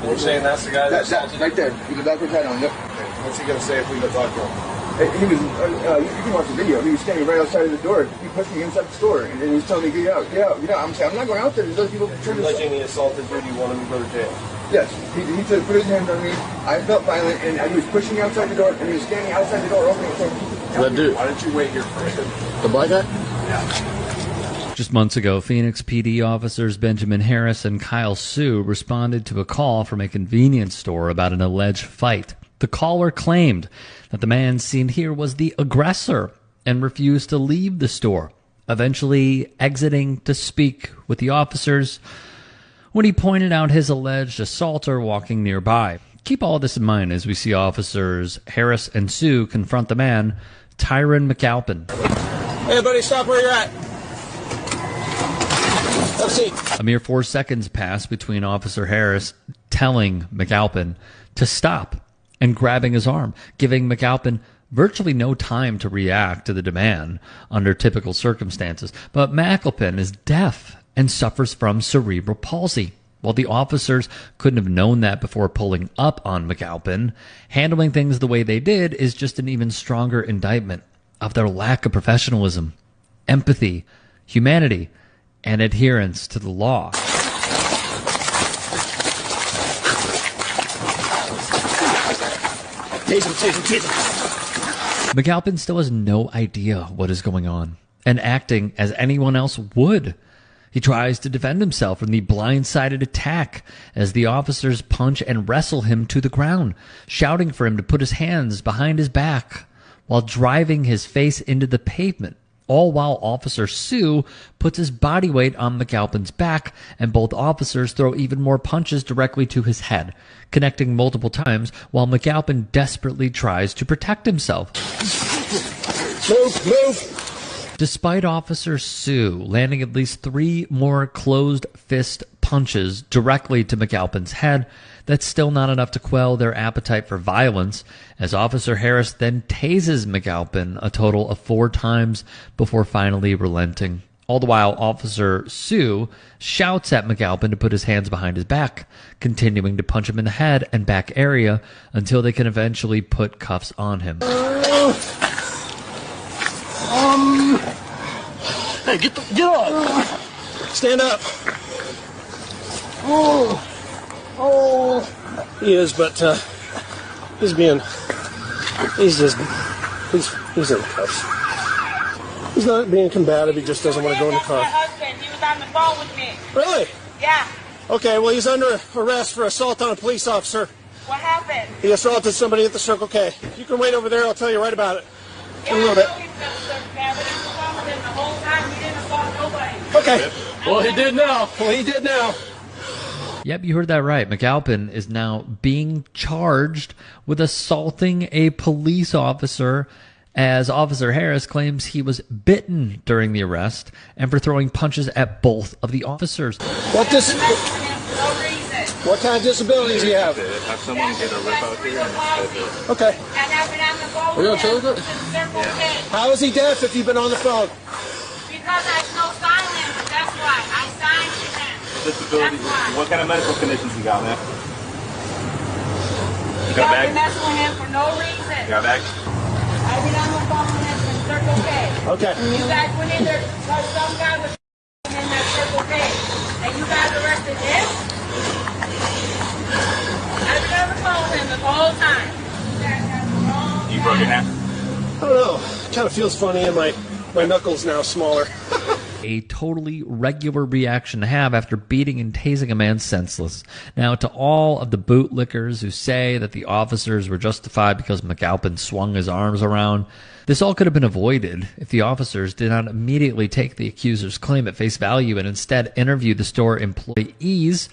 You're saying that's the guy that assaulted right there, with the backwards hat on, yep. What's he going to say if we go talk to him? He was, you can watch the video. He was standing right outside of the door. He pushed me inside the store, and then he's telling me, get out, get out. You know, I'm saying, I'm not going out there. There's other people trying to... Alleging he assaulted you, you want him to go to jail? Yes. He said, put his hands on me. I felt violent, and he was pushing me outside the door, and he was standing outside the door opening it. That dude. Why didn't you wait here first? The black guy? Yeah. Just months ago, Phoenix PD officers Benjamin Harris and Kyle Sue responded to a call from a convenience store about an alleged fight. The caller claimed that the man seen here was the aggressor and refused to leave the store, eventually exiting to speak with the officers when he pointed out his alleged assaulter walking nearby. Keep all this in mind as we see officers Harris and Sue confront the man, Tyron McAlpin. Hey, buddy, stop where you're at. Have a seat. A mere 4 seconds passed between Officer Harris telling McAlpin to stop and grabbing his arm, giving McAlpin virtually no time to react to the demand under typical circumstances. But McAlpin is deaf and suffers from cerebral palsy. While the officers couldn't have known that before pulling up on McAlpin, handling things the way they did is just an even stronger indictment of their lack of professionalism, empathy, humanity, and adherence to the law. McAlpin still has no idea what is going on, and acting as anyone else would. He tries to defend himself from the blindsided attack as the officers punch and wrestle him to the ground, shouting for him to put his hands behind his back while driving his face into the pavement, all while Officer Sue puts his body weight on McAlpin's back, and both officers throw even more punches directly to his head, connecting multiple times while McAlpin desperately tries to protect himself. Move! Despite Officer Sue landing at least 3 more closed fist punches directly to McAlpin's head, that's still not enough to quell their appetite for violence, as Officer Harris then tases McAlpin a total of 4 times before finally relenting. All the while, Officer Sue shouts at McAlpin to put his hands behind his back, continuing to punch him in the head and back area until they can eventually put cuffs on him. Hey, get up! Stand up! He is, but he's in cuffs. He's not being combative, he just doesn't want to go in the car. My husband, he was on the phone with me. Really? Yeah. Okay, well, he's under arrest for assault on a police officer. What happened? He assaulted somebody at the Circle K. You can wait over there, I'll tell you right about it. Yeah, In a little bit. Okay. Well, he did now. Yep, you heard that right. McAlpin is now being charged with assaulting a police officer, as Officer Harris claims he was bitten during the arrest and for throwing punches at both of the officers. What kind of disabilities do you have? Have someone get a rip out here. Okay. Are you on television? How is he deaf if you've been on the phone? Because I no sign language, that's why. I signed to him. Disability. What kind of medical conditions you got, man? You got been messing with him for no reason. You got a bag? I've been on the phone with him from Circle K. Okay. You guys went in there because some guy was in that Circle K. And you guys arrested him? I've been on the phone with him the whole time. You broke your hand? I don't know. Kind of feels funny and my knuckles now smaller. A totally regular reaction to have after beating and tasing a man senseless. Now, to all of the bootlickers who say that the officers were justified because McAlpin swung his arms around, this all could have been avoided if the officers did not immediately take the accuser's claim at face value and instead interview the store employees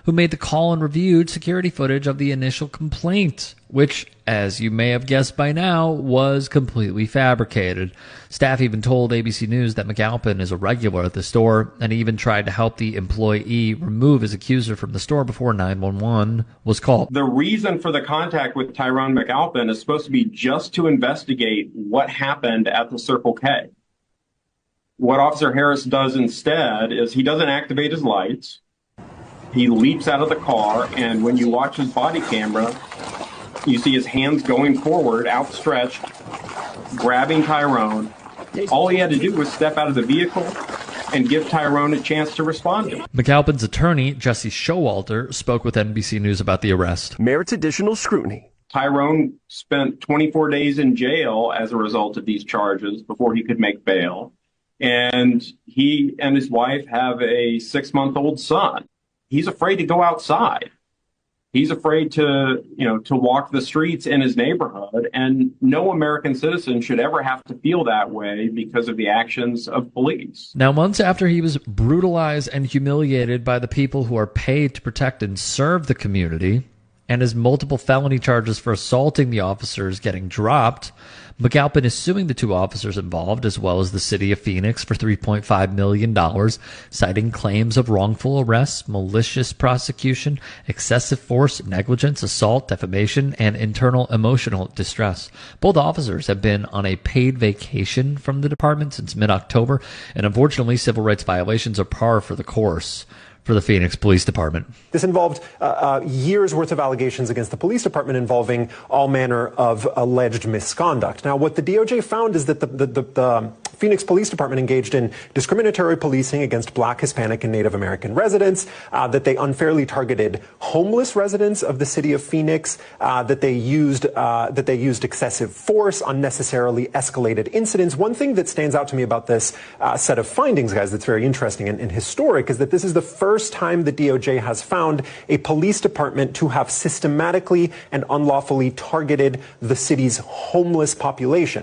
who made the call and reviewed security footage of the initial complaint, which, as you may have guessed by now, was completely fabricated. Staff even told ABC News that McAlpin is a regular at the store, and even tried to help the employee remove his accuser from the store before 911 was called. The reason for the contact with Tyron McAlpin is supposed to be just to investigate what happened at the Circle K. What Officer Harris does instead is he doesn't activate his lights. He leaps out of the car, and when you watch his body camera, you see his hands going forward, outstretched, grabbing Tyrone. All he had to do was step out of the vehicle and give Tyrone a chance to respond to him. McAlpin's attorney, Jesse Showalter, spoke with NBC News about the arrest. Merits additional scrutiny. Tyrone spent 24 days in jail as a result of these charges before he could make bail. And he and his wife have a 6-month-old son. He's afraid to go outside. He's afraid to walk the streets in his neighborhood. And no American citizen should ever have to feel that way because of the actions of police. Now, months after he was brutalized and humiliated by the people who are paid to protect and serve the community, and his multiple felony charges for assaulting the officers getting dropped, McAlpin is suing the 2 officers involved, as well as the city of Phoenix, for $3.5 million, citing claims of wrongful arrest, malicious prosecution, excessive force, negligence, assault, defamation, and internal emotional distress. Both officers have been on a paid vacation from the department since mid-October, and unfortunately, civil rights violations are par for the course for the Phoenix Police Department. This involved years worth of allegations against the police department involving all manner of alleged misconduct. Now, what the DOJ found is that the Phoenix Police Department engaged in discriminatory policing against Black, Hispanic, and Native American residents, that they unfairly targeted homeless residents of the city of Phoenix, that they used excessive force, unnecessarily escalated incidents. One thing that stands out to me about this set of findings, guys, that's very interesting and historic, is that this is the first time the DOJ has found a police department to have systematically and unlawfully targeted the city's homeless population.